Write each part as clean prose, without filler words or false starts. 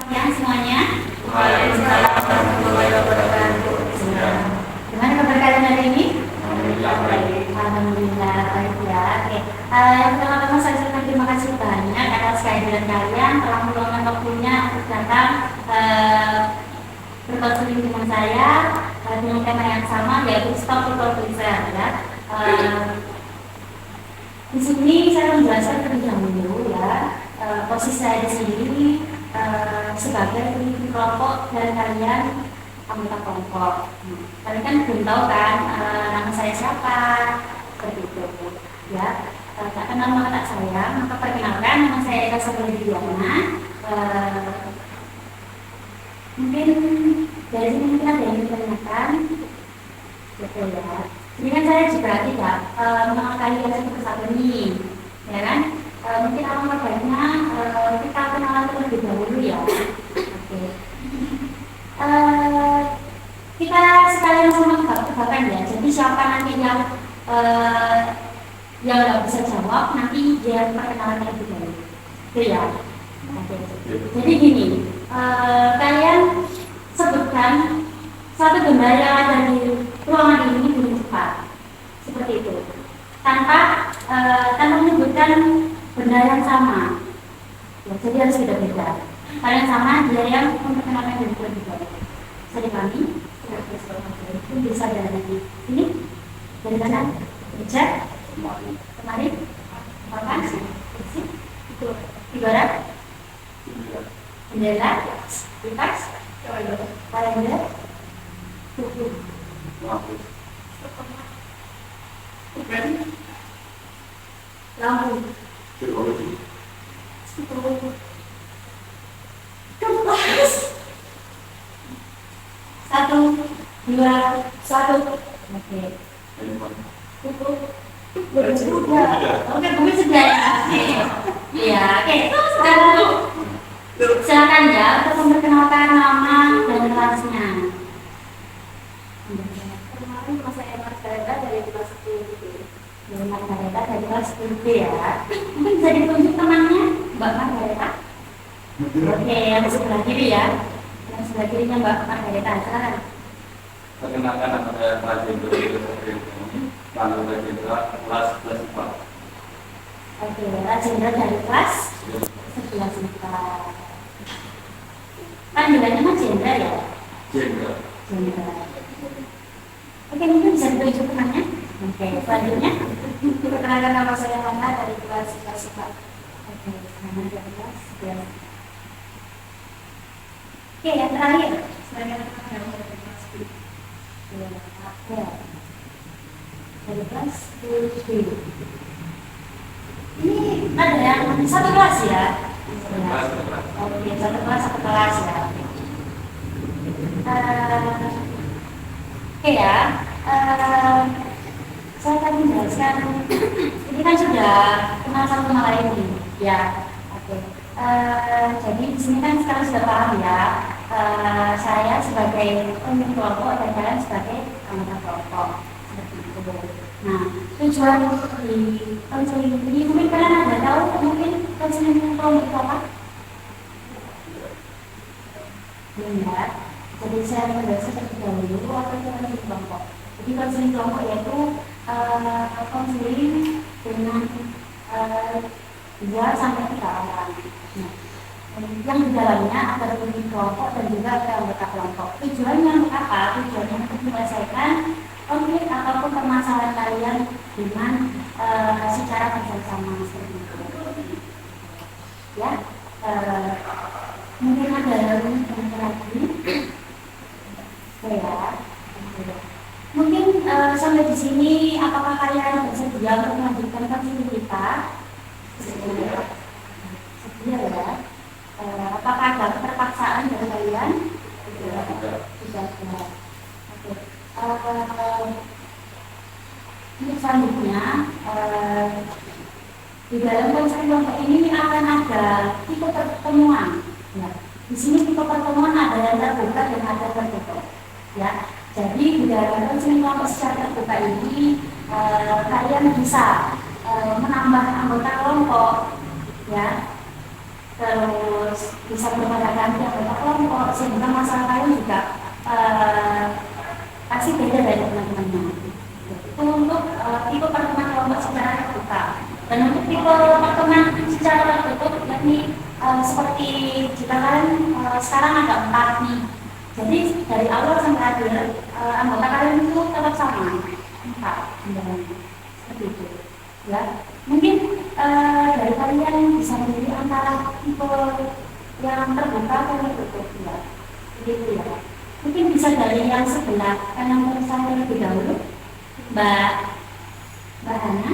siang semuanya. Waalaikumsalam warahmatullahi wabarakatuh. Gimana kabar kalian hari ini? Alhamdulillah baik. Alhamdulillah baik ya. Oke. Yang pertama-tama saya ucapkan terima kasih banyak atas kehadiran kalian telah meluangkan waktunya untuk datang berkonsultasi dengan saya dengan tema yang sama yaitu stop people pleaser ya. Di sini saya menjelaskan terlebih dahulu ya posisi saya di sini sebagai pemimpin kelompok dan kalian anggota kelompok. Kalian kan belum tahu kan nama saya siapa, seperti itu ya. Tak kenal maka tak sayang, maka perkenalkan nama saya Eka Sabrina. Mungkin dari sini mungkin ada yang ditanyakan, betul ya. Ini kan saya juga tidak mengenal kalian satu persatu nih, ya kan? Mungkin alangkah baiknya kita kenalan terlebih dahulu ya. Oke. Kita sekalian sama tebak-tebakan ya. Jadi siapa nanti yang nggak bisa jawab nanti dia perkenalan terlebih dahulu. Itu ya. Oke. Jadi gini, kalian sebutkan satu benda yang ada di ruangan ini dengan cepat, seperti itu, tanpa menyebutkan benda yang sama. Ya, jadi harus beda-beda. Kalau yang sama dia yang memperkenalkan diri terlebih dahulu. Saya kami, itu bisa dari ini, dari kanan, cek, kemarin, papan, itu ibarat, jendela, kipas, kalender, buku, lampu, kertas, 1, 2, 1, oke. Buku, sudah. Oke, buku sudah ya. Iya, oke. Silakan ya untuk memperkenalkan nama dan kelasnya. Kemarin saya Margareta dari kelas 10. Margareta dari kelas 10 ya. Mungkin bisa ditunjuk temannya, Mbak Margareta. Oke, yang sebelah kiri ya. Yang sebelah kirinya Mbak Margareta, silakan. Perkenalkan nama saya Pak Jendro lalu Rajendra kelas 4. Oke, Rajendra dari kelas 11. Panggilannya Mas Jendra ya? Jendra. Oke, mungkin bisa ditunjuk temannya. Oke, selanjutnya perkenalkan nama saya Lana dari kelas 11. Oke, nama dari kelas 11. Oke, yang terakhir saya dari kelas 10. Ya, dari kelas 10. Ini ada yang satu kelas ya? Oke, satu kelas ya. Oke ya, saya tadi menjelaskan ini kan sudah kenal satu sama lain nih, ya. Oke. Jadi di sini kan sekarang sudah paham ya. Saya sebagai pemimpin kelompok dan kalian sebagai anggota kelompok, seperti itu. Nah, tujuan di konseling ini mungkin kalian ada tahu mungkin konseling kelompok itu apa? Belum ya. Jadi saya menjelaskan terlebih dahulu apa itu konseling kelompok. Jadi konseling kelompok yaitu konseling dengan 2 sampai 3 orang. Nah, yang di dalamnya ada pemimpin kelompok dan juga ada anggota kelompok. Tujuannya untuk apa? Tujuannya untuk menyelesaikan konflik ataupun permasalahan kalian dengan secara bersama-sama seperti itu. Ya, mungkin ada yang lagi. Ya, mungkin sampai di sini apakah kalian bersedia untuk melanjutkan konseling kita? Sedia ya. Apakah ada keterpaksaan dari kalian? Tidak. Oke. Untuk selanjutnya di dalam konseling kelompok ini akan ada tipe pertemuan. Ya. Di sini tipe pertemuan ada yang terbuka dan ada tertutup. Ya. Jadi di dalam konseling kelompok secara terbuka ini kalian bisa menambah anggota kelompok, ya. terus bisa berpadakan anggota kelompok, sehingga masalah kalian juga pasti beda dari teman-temannya. Itu untuk tipe pertemuan kelompok secara terbuka. Dan untuk tipe pertemuan secara tertutup, yakni seperti jika kalian sekarang ada 4 nih. Jadi dari awal sampai akhir anggota kalian itu tetap sama 4 seperti itu. Ya, mungkin dari kalian bisa memilih antara tipe yang terbuka atau tertutup, ya, begitu ya. Mungkin bisa dari yang sebelah kanan saya terlebih dahulu, Mbak Hana,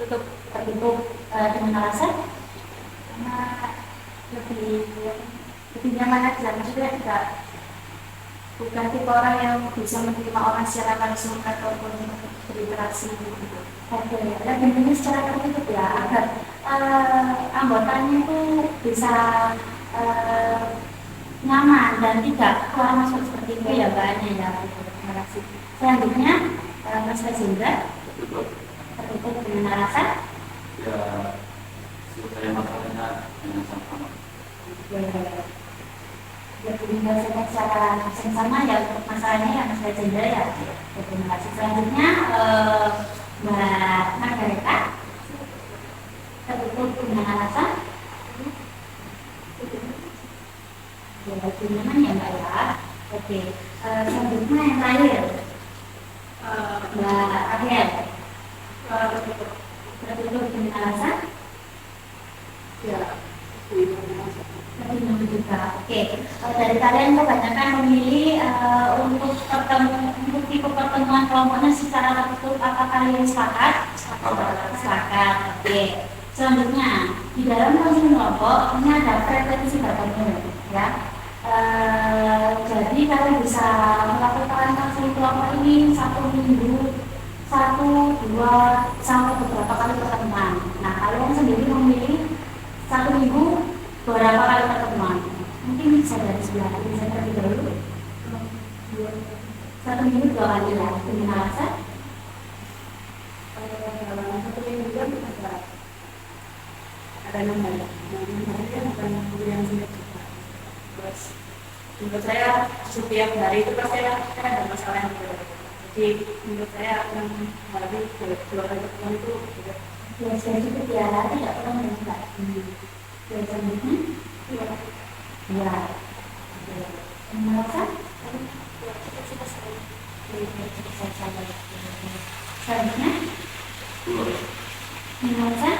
tertutup dengan alasan karena lebih nyaman aja, maksudnya tidak bukan tipe orang yang bisa menerima orang secara langsung ataupun berinteraksi gitu. Oke, dan bentuknya secara tertutup ya, agar anggotanya itu bisa nyaman dan tidak keluar masuk seperti itu ya Mbak Anya ya. Terima kasih. Selanjutnya Mas Rajendra tertutup dengan alasan ya selesai masalahnya dengan sama-sama. Ya, menyelesaikan secara sama ya untuk masalahnya ya Mas Rajendra ya. Terima kasih. Selanjutnya Mbak Margareta tertutup dengan alasan ya lebih nyaman ya Mbak ya. Oke, selanjutnya yang terakhir Mbak Ariel tertutup dengan alasan ya lebih nyaman juga. Oke, dari kalian kebanyakan memilih untuk tipe pertemuan kelompoknya secara tertutup. Apa kalian sepakat? Sepakat. Oke. Selanjutnya di dalam konseling kelompok ini ada frekuensi bertemu ya. Jadi kalian bisa melakukan konseling kelompok ini 1 minggu 1, 2 sampai beberapa kali pertemuan. Nah kalian sendiri memilih 1 minggu berapa kali pertemuan? Mungkin bisa dari sebelah kiri saya terlebih dahulu. 1 minggu 2 kali ya. Dengan alasan? Dalam 1 minggu kan ada 6 hari. 6 hari kan bukan yang singkat juga. Terus menurut saya setiap hari itu pasti ada masalah yang berbeda. Jadi menurut saya yang hari 2 kali pertemuan itu juga. Ya saya cukup ya, tidak perlu menentukan. Ya selanjutnya? Ya. Ya. Dengan alasan? Selanjutnya? Dengan alasan?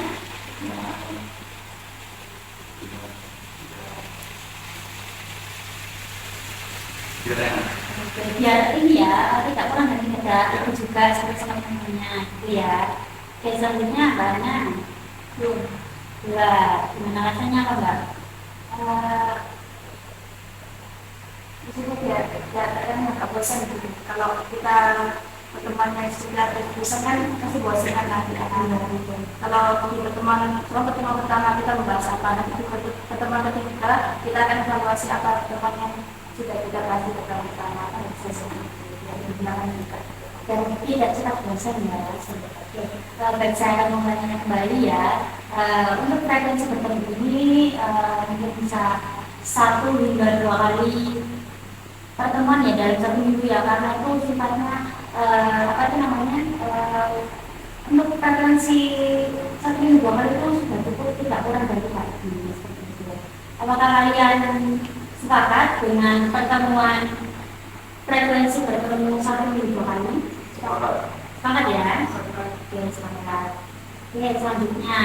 Biar ini ya, tidak kurang dari kita itu juga sama-sama temannya gitu ya. Oke, selanjutnya Mbaknya dua, gimana rasanya apa Mbak? Itu biar kalian nggak bosan gitu. Kalau kita pertemuannya sudah bosan kan pasti bosan kan nanti kalau di pertemuan pertama kita membahas apa, nanti di pertemuan ketiga kita akan evaluasi apa pertemuan yang sudah kita bahas di pertama akan selesai yang digunakan juga Dan tidak cepat bosan ya. Oke, baik saya akan mengulanginya kembali ya. Untuk frekuensi bertemu ini mungkin bisa 1 hingga 2 kali pertemuan ya dalam 1 minggu ya, karena itu sifatnya untuk frekuensi 1 minggu 2 kali itu sudah cukup, tidak kurang dari lagi seperti itu. Apakah kalian sepakat dengan pertemuan frekuensi bertemu 1 minggu 2 kali? Sepakat ya? Oke, sepakat. Oke, selanjutnya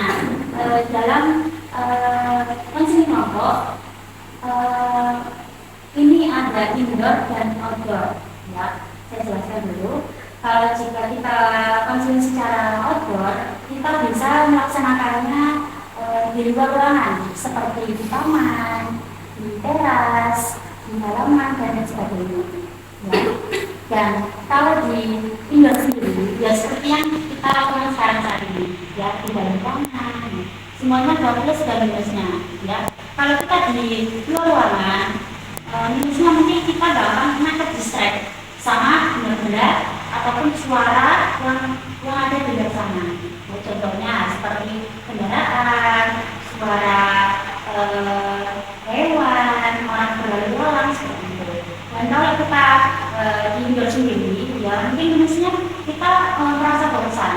dalam konseling kelompok ini ada indoor dan outdoor ya. Saya jelaskan dulu. Kalau jika kita konseling secara outdoor, kita bisa melaksanakannya di luar ruangan seperti di taman, di teras, di halaman dan lain sebagainya ya. Dan kalau di indoor sendiri ya seperti yang kita lakukan sekarang saat ini ya, di dalam ruangan semuanya plus dan minusnya ya. Kalau kita di luar ruangan minusnya mungkin kita gampang kena distract sama benda-benda ataupun suara yang ada di luar sana. Contohnya seperti kendaraan, suara hewan, orang berlalu lalang seperti itu. Dan kalau kita di indoor sendiri, ya mungkin misalnya kita merasa bosan,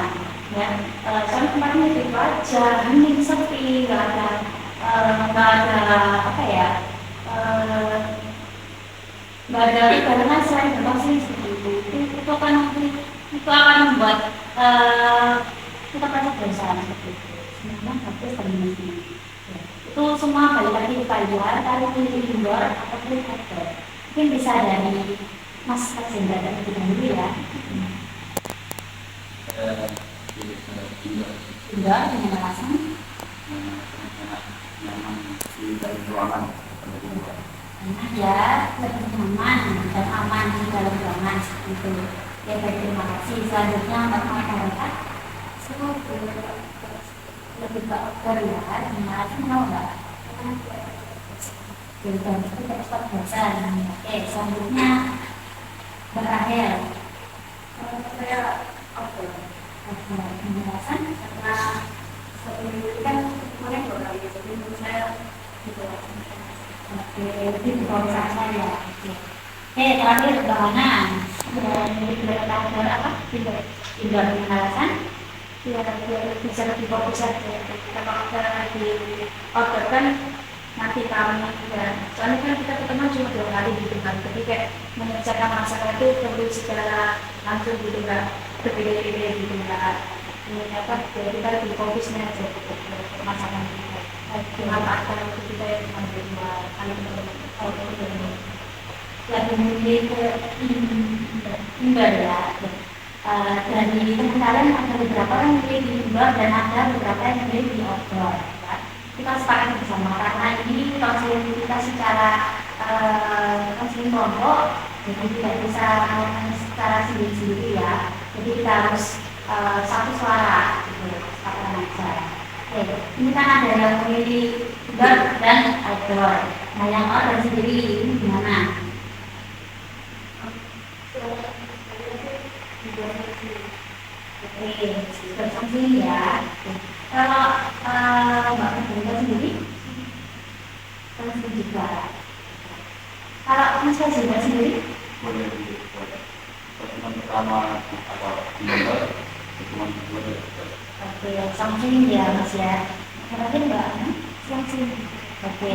ya. Soalnya tempatnya itu aja, hening sepi, nggak ada apa ya, nggak ada ibaratnya selain berpasir seperti itu akan membuat kita merasa bosan seperti itu. Sebenarnya bagus kombinasi. Ya. Itu semua balik lagi ke kalian, kalian pilih indoor ataupun outdoor. Mungkin bisa dari Mas Hendra dari dulu ya. Indoor dengan alasan nyaman di dalam ruangan. karena ya lebih nyaman dan aman di dalam ruangan seperti itu. Ya, baik, terima kasih. Selanjutnya Mbak Masyarakat lebih ke outdoor ya, gimana sih mau nggak? Dan itu tidak cepat bosan. Oke, selanjutnya berakhir. Saya outdoor. Penjelasan Karena seperti ini kan kemarin 2 kali, jadi menurut saya gitu. oke, itu di bawah saya ya. Oke, terakhir bangunan. Dan tidak outdoor apa? Indoor dengan alasan Ya, biar bisa lebih fokus aja. Kalau kita di outdoor kan nanti kami ya, soalnya kan kita ketemu cuma 2 kali gitu kan, jadi kayak mengerjakan masalah itu perlu secara langsung gitu, nggak berbeda-beda gitu, nggak ini apa, jadi kita lebih fokusnya aja gitu ke masalah kita. Dengan aktor itu kita yang cuma 2 kali ketemu outdoor gitu. lebih memilih ke indoor ya. Dari teman kalian ada beberapa yang memilih di indoor dan ada beberapa yang memilih di outdoor. Ya. Kita sepakat bersama karena ini konseling kita secara konseling kelompok, jadi tidak bisa secara sendiri-sendiri ya. Jadi kita harus satu suara, gitu, sepakatan aja. Oke, ini kan ada yang memilih indoor dan outdoor. Nah, yang outdoor sendiri ini gimana? Oke, bersambung ya. Kalau Mbak Fadila sendiri, kalau juga. Kalau Mas Fadila sendiri, Boleh pertemuan pertama atau indoor, pertemuan kedua. oke, samsung ya Mas ya. Terakhir Mbak, samsung. Oke,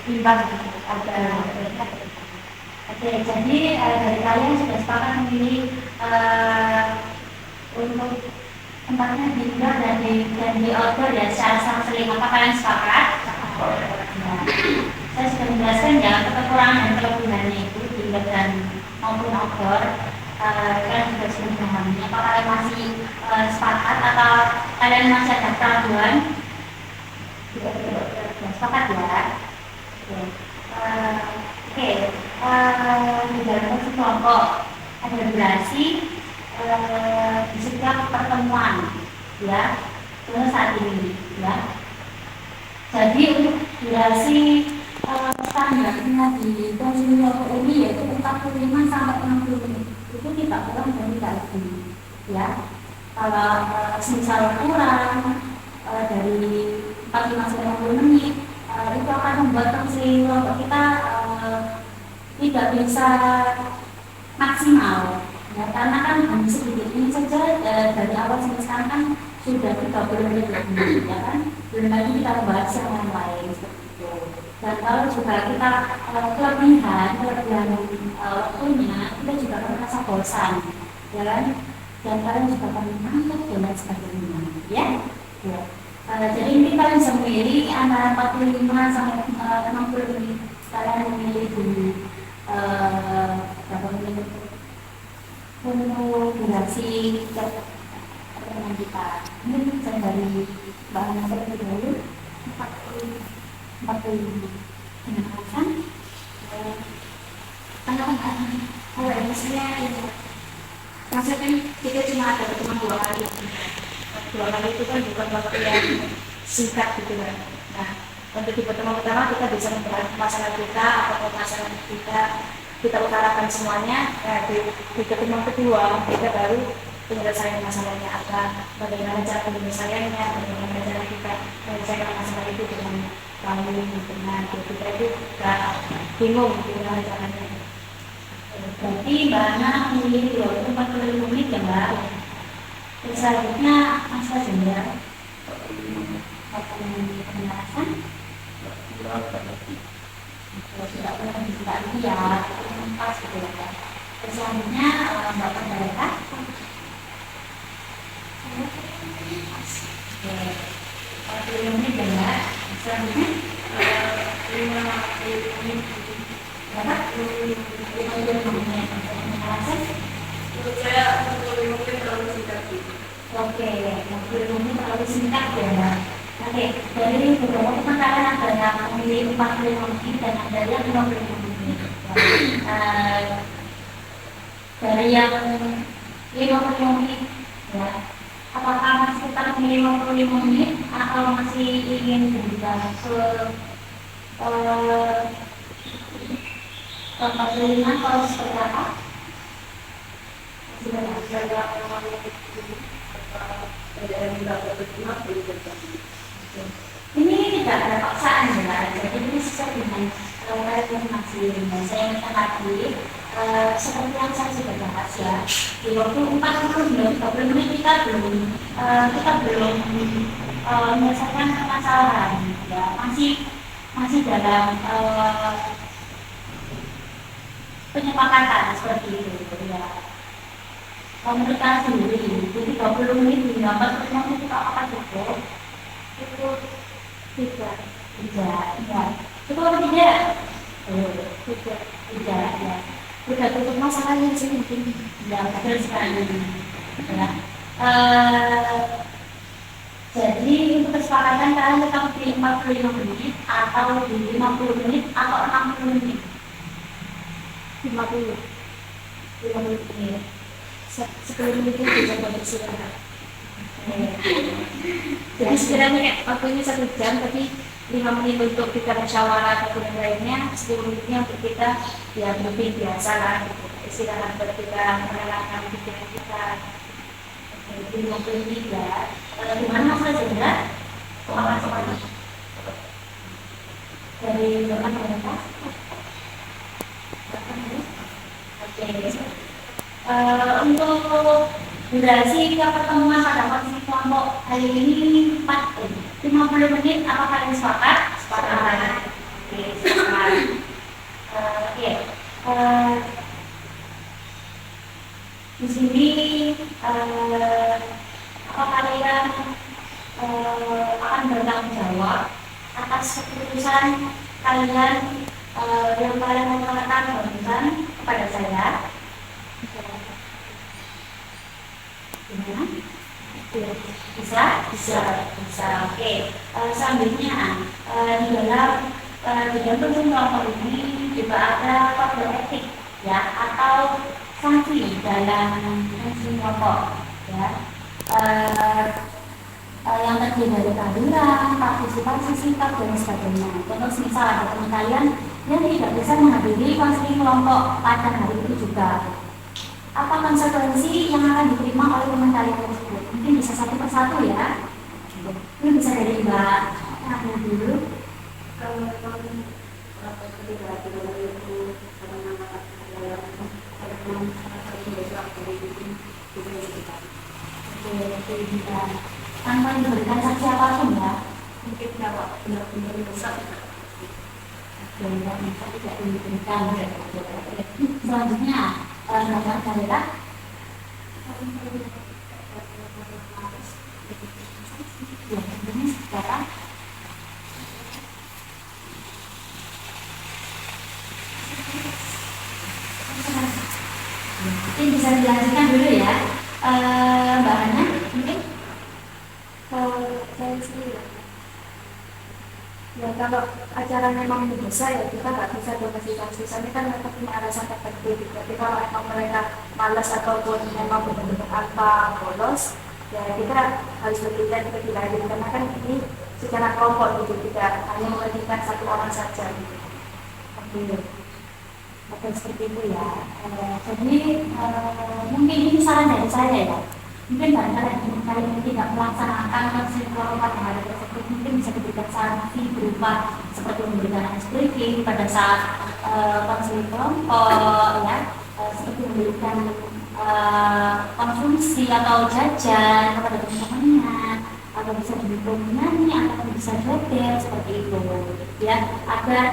imbang ada. Oke, jadi dari kalian sudah sepakat memilih untuk tempatnya di indoor dan di outdoor ya secara seling. Apa kalian sepakat? Nah, saya sudah menjelaskan ya kekurangan dan kelebihannya itu di indoor dan maupun outdoor. Kalian sudah memahami. Apa kalian masih sepakat atau kalian masih ada keraguan? Sepakat ya. Oke. Di dalam kelompok ada durasi di setiap pertemuan ya untuk saat ini ya. Jadi untuk durasi standarnya di konseling kelompok ini yaitu 45 sampai 60 menit, itu tidak kurang dan tidak lebih ya. Kalau misal kurang dari 45 sampai 60 menit itu akan membuat konseling kelompok kita tidak bisa maksimal ya, karena kan hanya sedikit ini saja dari awal sampai sekarang kan sudah 30 menit lebih ya kan, belum lagi kita membahas yang lain seperti itu. Dan kalau juga kita kelebihan waktunya, kita juga akan merasa bosan ya kan, dan kalian juga akan mengantuk dan lain sebagainya ya. Jadi ini kalian bisa memilih antara 45 sampai 60 menit. Kalian memilih dulu berapa menit untuk durasi pertemuan kita. Ini saya dari bahan terlebih dahulu 40 dengan alasan Kalau maksudnya ini, maksudnya kan kita cuma ada pertemuan 2 kali. 2 kali itu kan bukan waktu yang singkat gitu kan. Nah, untuk di pertemuan pertama kita bisa membahas masalah kita atau masalah kita utarakan semuanya. Nah, di pertemuan kedua kita baru penyelesaian masalahnya apa, bagaimana cara penyelesaiannya, bagaimana cara kita menyelesaikan masalah itu dengan baik, dengan kita itu gak bingung gimana caranya. Berarti Mbak Ana memilih 45 menit ya Mbak. Terus selanjutnya masa jeda 40 menit penjelasan. Kalau tidak pernah bisa lagi ya, pas gitu ya. Terus selanjutnya Mbak Pendeta. Oke, 40 menit ya Mbak. Selanjutnya 50 menit. Berapa? 50 menit penjelasan. Menurut saya 45 menit terlalu singkat. Oke, 60 menit terlalu singkat ya. Oke, dari beberapa teman kalian ada yang memilih 45 menit dan ada yang 55 menit. Dari yang 55 menit, ya, apakah masih tetap memilih 55 menit atau masih ingin berubah ke 45 atau seperti apa? Ini tidak ada paksaan ya, jadi ini sesuai dengan rekomendasi dan saya ingatkan lagi seperti yang saya sudah bahas ya, di waktu 40 menit kita belum menyelesaikan permasalahan ya, masih dalam penyepakatan seperti itu ya. Menurut kalian sendiri, jadi 30 menit hingga 45 menit itu apakah cukup? Itu tidak, ya. Cukup atau tidak? Tidak, ya. Sudah tutup masalahnya sih mungkin tidak betul sekali. Ya. Jadi untuk kesepakatan kalian tetap di 45 menit atau di 50 menit atau 60 menit? 50 menit. Sebelum itu bisa beristirahat. Jadi sekiranya waktunya 1 jam, tapi 5 menit untuk kita musyawarah ataupun yang lainnya, 10 menitnya untuk kita ya lebih biasa lah, gitu. Istirahat buat kita menenangkan pikiran kita. Jadi 50 menit ya. Gimana Mas Jendra? Soal dari berapa mereka? Oke. Untuk durasi pertemuan pada posisi kelompok hari ini 50 menit, apa kalian sepakat? Sepakat. Oke, sepakat. Oke. Di sini apa kalian akan bertanggung jawab atas keputusan kalian yang kalian mengatakan barusan kepada saya? Gimana? Bisa. Oke. Selanjutnya di dalam kelompok ini juga ada kode etik ya, atau sanksi dalam sanksi kelompok ya. Yang terdiri dari kehadiran, partisipasi singkat dan sebagainya. Contoh misal ada teman kalian yang tidak bisa menghadiri konseling kelompok pada hari itu juga. Apa konsekuensi yang akan diterima oleh teman kalian tersebut? Mungkin bisa satu persatu ya. Ini bisa dari Mbak Nabi dulu. Kalau memang tidak itu bisa tanpa diberikan saksi apapun ya. mungkin tidak benar-benar besar. Tidak diberikan. Selanjutnya Mbak Kalita. Mungkin bisa dilanjutkan dulu ya, Mbak Ana, mungkin. Saya sih ya kalau acara memang besar ya kita nggak bisa donasikan sisanya kan mereka punya alasan tertentu. Jadi kalau emang mereka malas ataupun memang benar-benar tanpa bolos, ya kita harus berpikir kita tidak hadir karena kan ini secara kelompok gitu, tidak hanya membagikan satu orang saja gitu. Oke, seperti itu ya. Jadi mungkin ini saran dari saya ya. Mungkin barangkali kalian tidak melaksanakan konseling pada hari tersebut, mungkin bisa diberikan sanksi berupa seperti memberikan ice breaking pada saat konseling kelompok, ya, seperti memberikan konsumsi atau jajan kepada teman-temannya, atau bisa dihukum menyanyi atau bisa joget seperti itu, ya, agar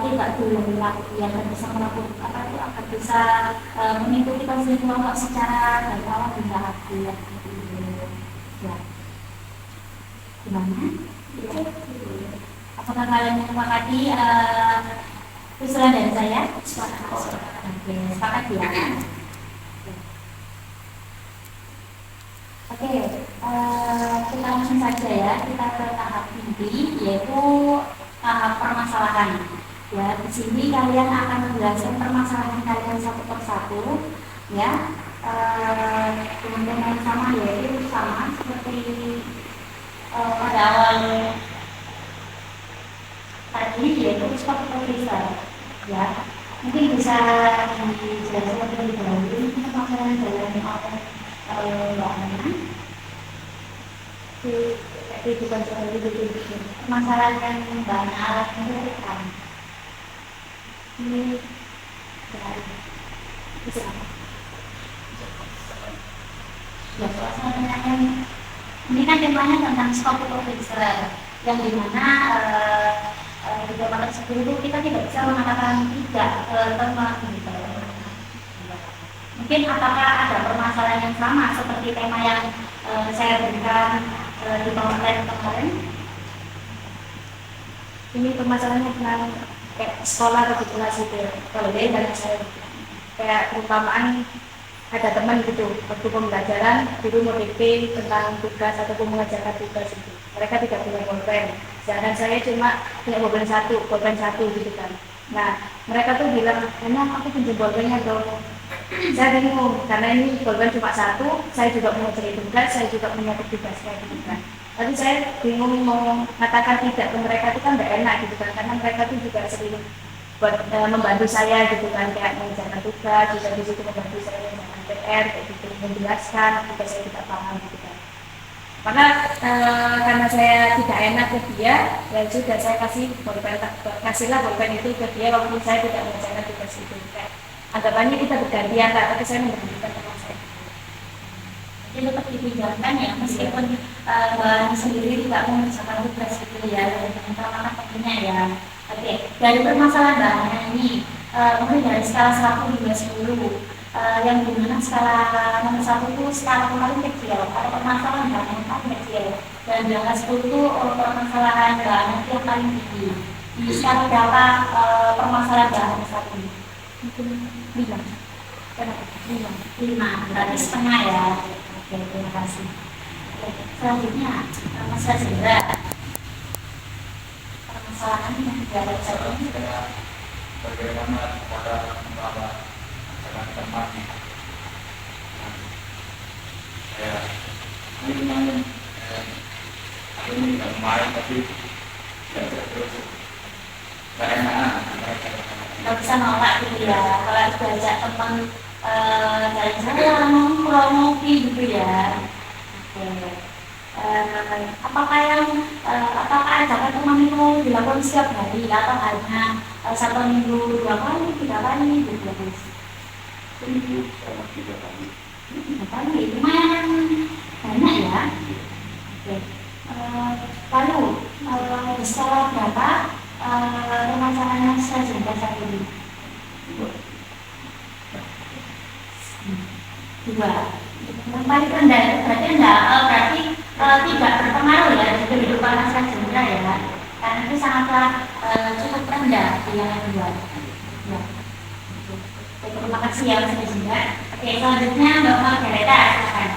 tidak diulangi lagi, agar bisa melakukan apa itu, agar bisa mengikuti konseling kelompok secara dari awal hingga akhir, ya. Gimana? Ya. Apakah kalian menyepakati usulan dari saya? Sepakat. Oke, sepakat ya. Oke, kita langsung saja ya, kita ke tahap inti, yaitu tahap permasalahan. Ya, di sini kalian akan menjelaskan permasalahan kalian satu persatu, ya, dengan tema yang sama, yaitu sama seperti pada awal tadi, yaitu stop producer, ya. Mungkin bisa dijelaskan lebih dahulu permasalahan dalam Mbak Ana. Itu bukan soal itu, permasalahan yang Mbak Ana alami kan ini bisa ya, soalnya yang ini kan temanya tentang stop producer, yang dimana di tema tersebut itu kita tidak bisa mengatakan tidak ke teman gitu. Mungkin apakah ada permasalahan yang sama seperti tema yang saya berikan di PowerPoint kemarin? Ini permasalahannya tentang kayak sekolah atau kelas itu. Kalau dia dan saya kayak perumpamaan ada teman gitu, waktu pembelajaran guru mau dikte tentang tugas ataupun mengajarkan tugas itu, mereka tidak punya pulpen, sedangkan saya cuma punya pulpen satu gitu kan. Nah, mereka tuh bilang, emang aku pinjam pulpennya dong. Saya bingung, karena ini pulpen cuma satu, saya juga mau cari tugas, saya juga punya tugas kayak gitu kan. Tapi saya bingung mau mengatakan tidak ke mereka, itu kan gak enak gitu kan, karena mereka tuh juga sering buat membantu saya gitu kan, kayak mengerjakan tugas, juga di situ membantu saya dengan PR, kayak gitu, menjelaskan jika saya tidak paham gitu kan. Maka karena saya tidak enak ke dia, ya sudah saya kasihlah pulpen itu ke dia walaupun saya tidak mengerjakan tugas itu. Kayak anggapannya kita bergantian lah, tapi saya memberikan teman saya. Jadi tetap dipinjamkan ya, meskipun bahan sendiri tidak mengerjakan tugas itu ya, teman-teman tentunya ya. Oke, dari permasalahan bahannya ini, mungkin dari skala 1 hingga 10, yang dimana skala nomor 1 itu skala paling kecil, atau permasalahan bahan yang paling kecil, dan di angka 10 itu permasalahan bahan yang paling tinggi. Di skala berapa permasalahan bahan saat ini? Mungkin 5. Kenapa? 5, berarti setengah ya. Oke, terima kasih. Oke, selanjutnya, masalah segera. Permasalahan yang tidak ada ini bagaimana cara merawat dengan teman. Ya, ini main, ini nggak main tapi ya terus nggak enak. Nggak bisa nolak gitu ya, kalau diajak teman jalan-jalan, nongkrong, ngopi gitu ya. Oke. Apakah ajakan teman itu dilakukan setiap hari atau hanya 1 minggu 2 kali, 3 kali gitu guys? Seminggu sama 3 kali. 3 kali, lumayan banyak ya. Oke. Lalu di skala berapa permasalahannya saya jumpa saat ini? 2. Yang paling rendah itu berarti tidak berpengaruh ya di kehidupan masyarakat Jendra ya, karena itu sangatlah cukup rendah di yang kedua. Ya. Oke, terima kasih ya Mas Jendra. Oke, selanjutnya Mbak Margareta, silakan.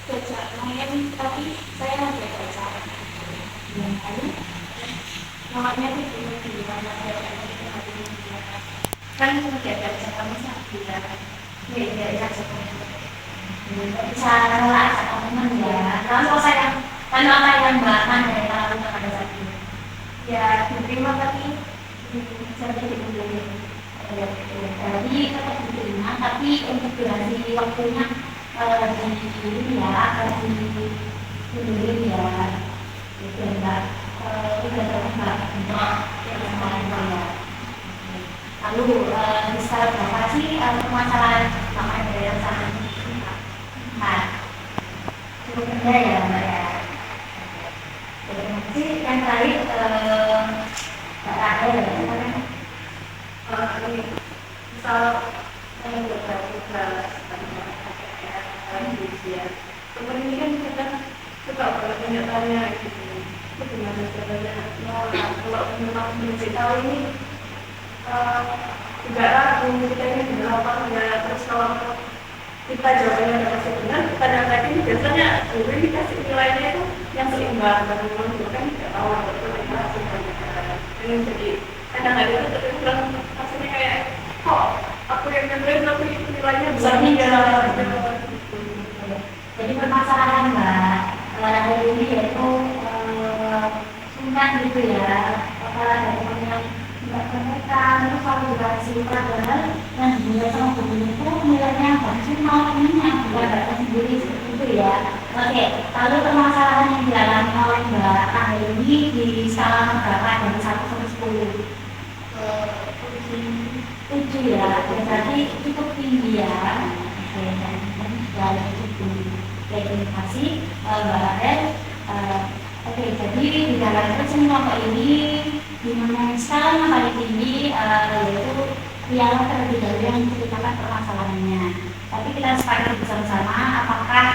Baca lumayan, tapi saya nggak baca. Yang kali Nomornya itu di mana kan tidak ada kamu tidak beda bisa nolak teman ya. Lalu apa yang Mbak Man dari lalu pada saat ini? ya diterima tapi seperti itu. Jadi tetap diterima, tapi untuk durasi waktunya di ini ya, di ya, itu enggak terbuka untuk yang ya. Lalu bisa berapa sih permasalahan sama dari yang sama? Nah, cukup mudah ya Mbak ya. Terima kasih. Yang terakhir Mbak Rahel ya. Ini misal saya juga Indonesia. Kemudian ini kan kita suka banyak tanya gitu. Itu gimana caranya? Kalau memang belum tahu ini juga ragu kita ini benar apa enggak, terus kalau kita jawabannya udah pasti benar, kita dapat ini biasanya guru ini kasih nilainya itu yang seimbang dan memang juga kan tidak tahu betul ini hasil ini jadi kadang-kadang itu terus hasilnya kayak kok aku yang benerin tapi nilainya besar Jadi permasalahan Mbak hari ini yaitu singkat gitu ya, kepala dari yang tidak ternekan, terus kalau durasi padahal yang dimulai sama guru itu nilainya maksimal ini yang bukan Mbak sendiri seperti itu ya. Oke, lalu permasalahan yang dialami oleh Mbak hari ini di skala berapa dari 1 sampai 10? 7 ya, berarti cukup tinggi ya. Oke, dan sudah cukup. Terima kasih Mbak Rahel. Oke, jadi di dalam persen kelompok ini di mana skala yang paling tinggi yaitu dialog terlebih dahulu yang menceritakan permasalahannya. Tapi kita sepakat bersama-sama apakah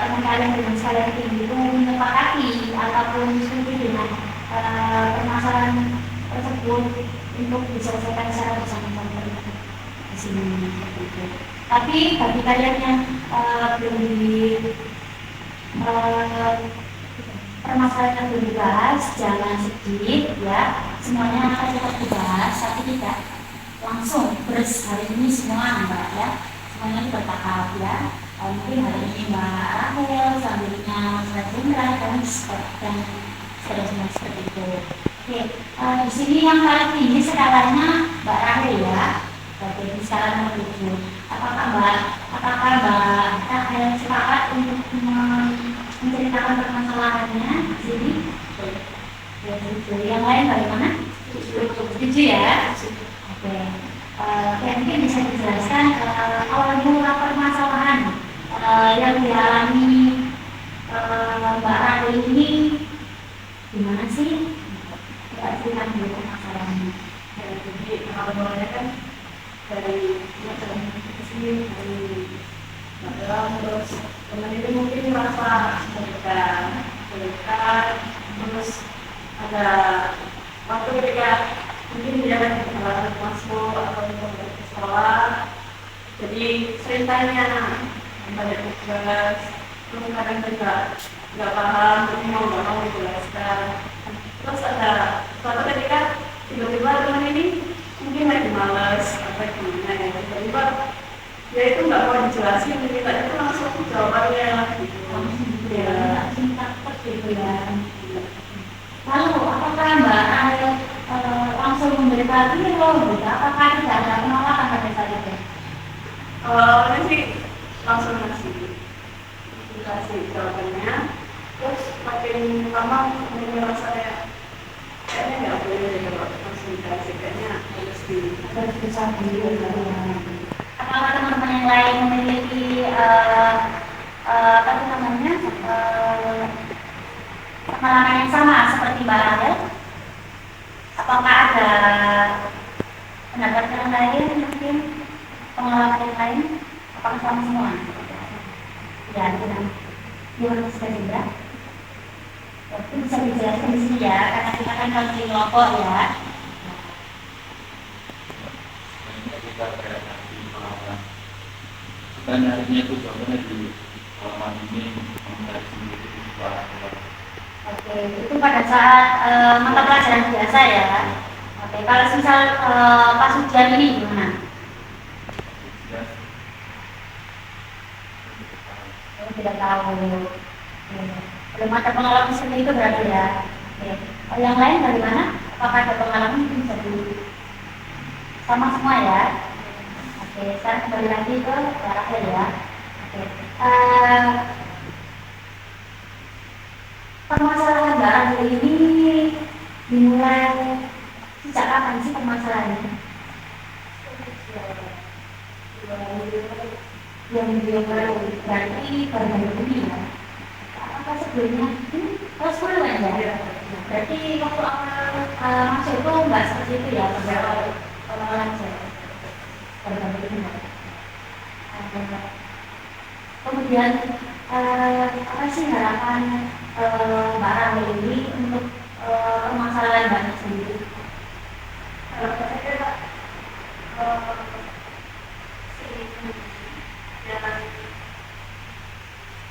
teman-teman dengan skala yang tinggi itu menyepakati ataupun setuju dengan permasalahan tersebut untuk diselesaikan secara bersama-sama di sini. Tapi bagi kalian yang belum di permasalahan yang belum dibahas, jangan sedih ya, semuanya akan tetap dibahas, tapi tidak langsung terus hari ini semua Mbak ya, semuanya bertahap ya. Mungkin hari ini Mbak Rahel, selanjutnya Mas Indra dan seterusnya seperti itu. Oke, di sini yang paling tinggi skalanya Mbak Rahel ya. Oke, di skala nomor 7. Apakah Mbak Rahel sepakat untuk menceritakan permasalahannya di sini? Yang lain bagaimana? Setuju ya? Oke. Mungkin bisa dijelaskan awal mula permasalahan yang dialami Mbak Rahel ini gimana sih? Kita ceritakan dulu permasalahannya. Jadi awal mulanya kan dari macam kesini dari dalam terus teman itu mungkin merasa dekat terus ada waktu ketika mungkin dia lagi masuk atau ke sekolah jadi sering tanya banyak tugas terus kadang juga nggak paham jadi mau nggak mau dijelaskan terus ada suatu ketika tiba-tiba teman ini mungkin lagi malas apa gimana ya tiba-tiba ya itu nggak mau dijelasin kita itu langsung jawabannya gitu Ya, singkat gitu ya. Lalu apakah Mbak Rahel langsung memberitahu gitu? Apakah tidak ada penolakan pada saat itu? Awalnya sih langsung dikasih jawabannya terus makin lama makin merasa kayaknya nggak boleh kalau langsung dikasih kayaknya harus bisa dulu. Apakah teman-teman yang lain memiliki pengalaman yang sama seperti Mbak Rahel? Apakah ada pendapat yang lain mungkin pengalaman yang lain? Apakah sama semua? Ya, gimana sudah juga? Itu bisa dijelaskan di sini ya, karena kita kan kalau kelompok ya. Kita nyarinya itu jawabannya di halaman ini dari sendiri Oke, itu pada saat mata pelajaran biasa ya. Oke, kalau misal pas ujian ini gimana? Tidak tahu. Belum ada pengalaman seperti itu berarti ya. Oke. Yang lain bagaimana? Apakah ada pengalaman mungkin bisa sama semua ya? Oke, sekarang kembali lagi ke Rahel ya. Oke, permasalahan Mbak Rahel ini dimulai sejak kapan sih permasalahannya? Yang dia berarti baru-baru ini ya? Apa sebelumnya? Oh, sebelumnya ya? Berarti waktu awal masuk itu nggak seperti itu ya? Awal-awalan saya baru-baru ini ya? Kemudian apa sih harapan Mbak Rahel ini untuk permasalahan Mbak sendiri? Kalau saya jalan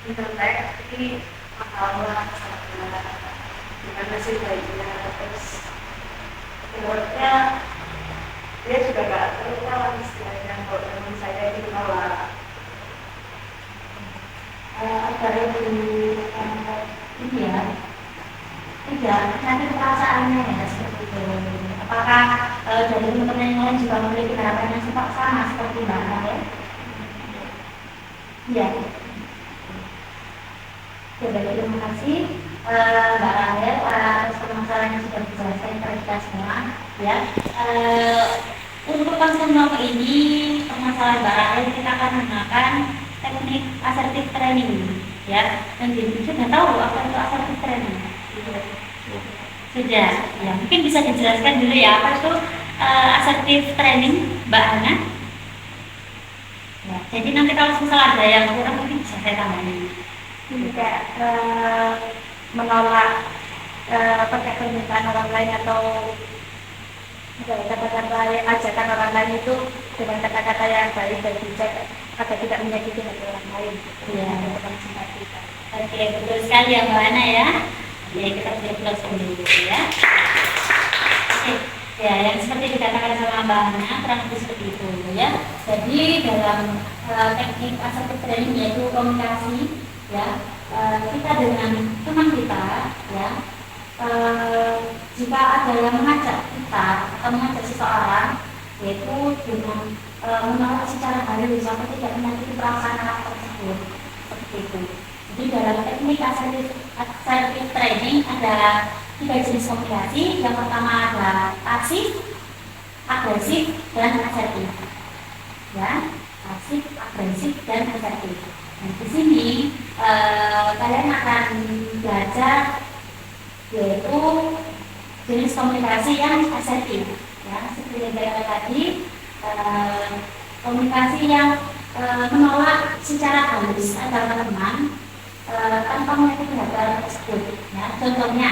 internet ini masalah gimana sih baiknya, terus menurutnya dia juga gak tahu istilahnya kalau teman saya itu menolak. Dari ini ya, tidak nanti perasaannya ya seperti itu. Apakah dari teman-teman yang lain juga memiliki harapan yang sama seperti Mbak Rahel? Iya. Oke, baik, terima kasih Mbak Rahel atas permasalahan yang sudah dijelaskan kepada kita semua. Ya, untuk konsen nomor ini permasalahan Mbak Rahel kita akan menggunakan teknik assertive training, ya. Dan sudah tahu apa itu assertive training? Sudah, ya. Mungkin bisa dijelaskan dulu ya apa itu assertive training, Mbak Hana. Ya, jadi nanti kalau misalnya ada yang kurang mungkin bisa saya tambahin. Tidak menolak permintaan orang lain atau kata-kata ajakan orang lain itu dengan kata-kata yang baik dan bijak agar tidak menyakiti hati orang lain. Ya, bukan simpati. oke, betul sekali ya Mbak Ana ya. Ya, kita sudah close dulu ya. Oke, ya yang seperti dikatakan sama Mbak Ana kurang lebih seperti itu ya. Jadi dalam teknik assertive training yaitu komunikasi ya, kita dengan teman kita ya, jika ada yang mengajak kita atau mengajak seseorang yaitu dengan menolak secara halus atau tidak menyakiti perasaan orang tersebut seperti itu. Jadi dalam teknik assertive training ada 3 jenis komunikasi. Yang pertama ada pasif, agresif, dan asertif. Ya, pasif, agresif, dan asertif. Nah, di sini kalian akan belajar yaitu jenis komunikasi yang asertif. Ya, seperti yang saya tadi, komunikasi yang menolak secara halus antar teman tanpa menyakiti hati orang tersebut. Ya, contohnya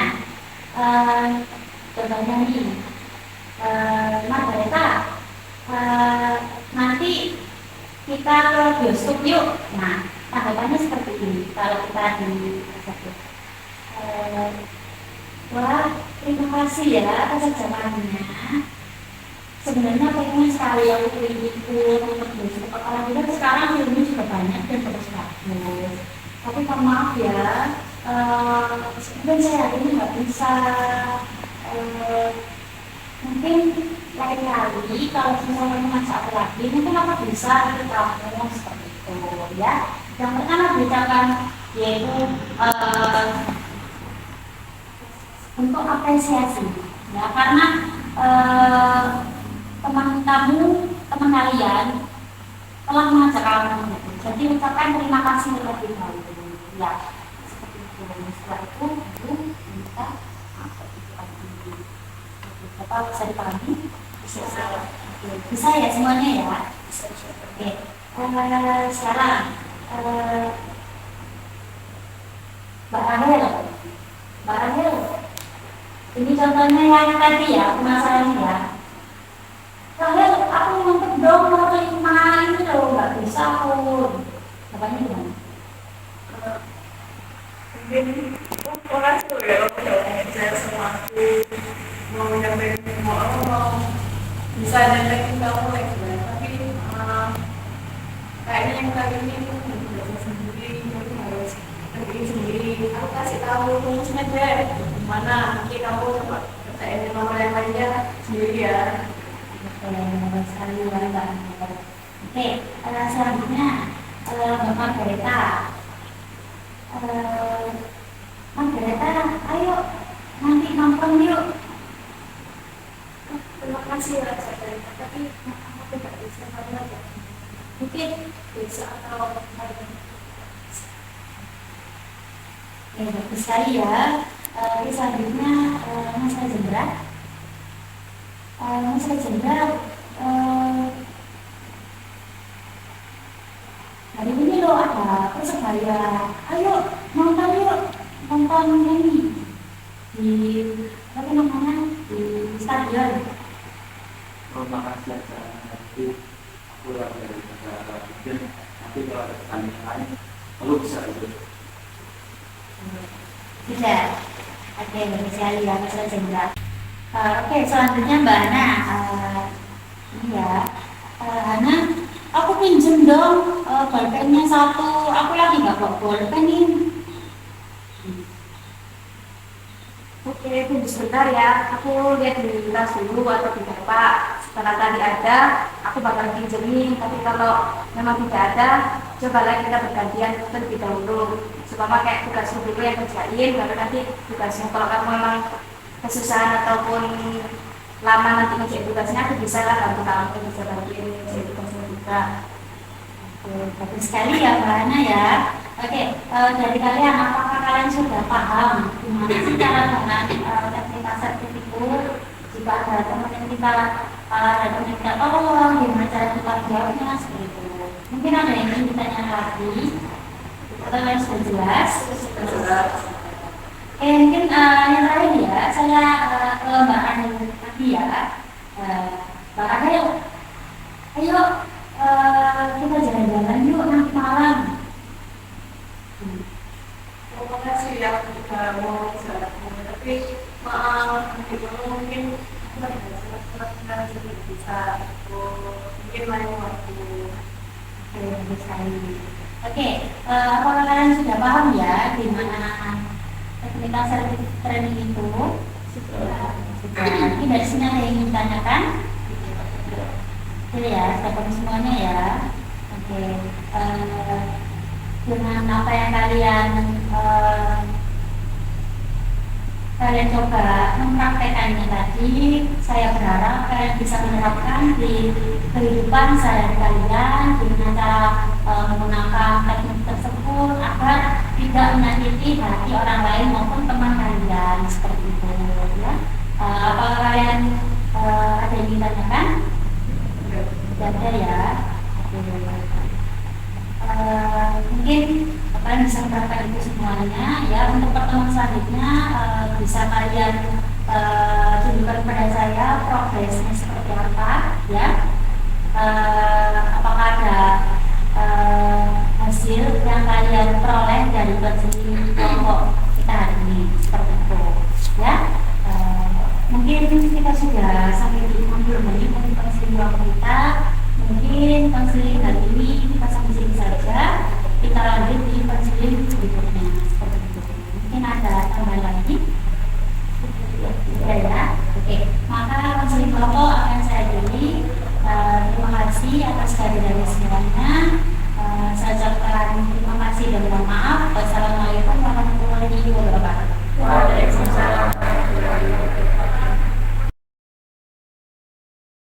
ini, Margareta, nanti kita ke bioskop yuk. Nah, tanggapannya seperti ini kalau kita di tersebut. Wah, terima kasih ya atas ajakannya. Sebenarnya pengen sekali aku ikut untuk bioskop. Apalagi sekarang filmnya sudah banyak dan bagus-bagus. Tapi maaf ya, sebenarnya saya ini nggak bisa. Mungkin lain kali kalau misalnya mengajak aku lagi, mungkin aku bisa ikut kamu seperti itu ya. Yang pertama berikan yaitu untuk apresiasi ya, karena teman kalian telah mengajak kamu, jadi ucapkan terima kasih terlebih dahulu ya, seperti itu. Setelah itu minta apa bisa dipahami? Bisa ya semuanya ya. Oke. Sekarang Mbak Rahel, ini contohnya yang tadi ya, masalahnya ya. Rahel, aku ngumpet dong mau terima ini loh, nggak bisa pun. Bapaknya gimana? Mungkin orang tuh ya, kalau udah ngomong sama aku mau nyampein mau bisa nyanyiin kamu like gimana, tapi kayaknya yang kali ini tuh belajar sendiri, jadi harus ngertiin sendiri. Aku kasih tahu rumusnya deh, gimana nanti kamu coba ini nomor yang lainnya sendiri ya. Bagus sekali ya Mbak. Oke, selanjutnya Mbak Margareta. Margareta, ayo nanti nongkrong yuk. Terima kasih ya Margareta, tapi aku tidak bisa kamu aja. Mungkin besok atau hari ini. Oke, bagus sekali ya. Selanjutnya Mas Rajendra. Mas Rajendra, hari ini lo ada persebaya. Ayo nonton yuk, nonton ini di apa namanya di stadion. Terima kasih aja. Nanti aku lagi dari negara mungkin nanti kalau ada pertandingan lain, lalu bisa ikut. Bisa. Oke, bagus sekali ya Mas Rajendra. Oke, selanjutnya Mbak Hana. Ini ya, Hana, aku pinjem dong bolpennya satu. Aku lagi nggak bawa bolpen ini. Oke, tunggu sebentar ya. Aku lihat di tas dulu atau di bapak. Setelah tadi ada, aku bakal pinjemin. Tapi kalau memang tidak ada, cobalah kita bergantian terlebih dahulu. Supaya kayak tugas dulu yang kerjain, baru nanti tugasnya. Kalau kamu memang kesusahan ataupun lama nanti ngerjain tugasnya, aku bisa lah bantu kamu, bisa bantuin ngerjain tugasnya juga. Oke, bagus sekali ya Mbak Hana ya. Oke, dari kalian apakah kalian sudah paham gimana sih cara dengan teknik sertifikat? Jika ada teman yang kita tolong, gimana cara kita jawabnya seperti itu. Mungkin ada yang ingin ditanya lagi, atau yang sudah jelas? Oke, mungkin yang terakhir ya, saya ke Mbak Ana lagi ya. Mbak Ana yuk, ayo kita jalan-jalan yuk nanti malam. Terima kasih ya, kita mau jalan, tapi maaf, mungkin kita bisa mungkin lain waktu. Oke, bagus sekali. Oke, apakah kalian sudah paham ya di mana teknikal sertifikat training itu? Sudah. Ini dari sini ada yang ingin ditanyakan? Oke ya, sudah paham semuanya ya. Oke, dengan apa yang kalian coba mempraktekannya tadi, saya berharap kalian bisa menerapkan di kehidupan sehari kalian dengan cara menggunakan teknik tersebut agar tidak menyakiti hati orang lain maupun teman kalian seperti itu ya. Apakah kalian ada yang ditanyakan? Tidak ada ya. Mungkin kalian bisa menerapkan itu semuanya ya. Untuk pertemuan selanjutnya bisa kalian tunjukkan kepada saya progresnya seperti apa ya. Apakah ada hasil yang kalian peroleh dari konseling kelompok kita hari ini seperti itu ya. Mungkin kita sudah sampai di 60 menit untuk konseling kelompok kita. Mungkin konseling hari ini kita sampai sini saja. Kita lanjut di konseling berikutnya seperti itu. Mungkin ada tambahan lagi? Tidak ya? Oke. Maka konseling kelompok akan saya akhiri. Terima kasih atas kehadirannya semuanya. Saya ucapkan terima kasih dan mohon maaf. Wassalamualaikum warahmatullahi wabarakatuh. Waalaikumsalam.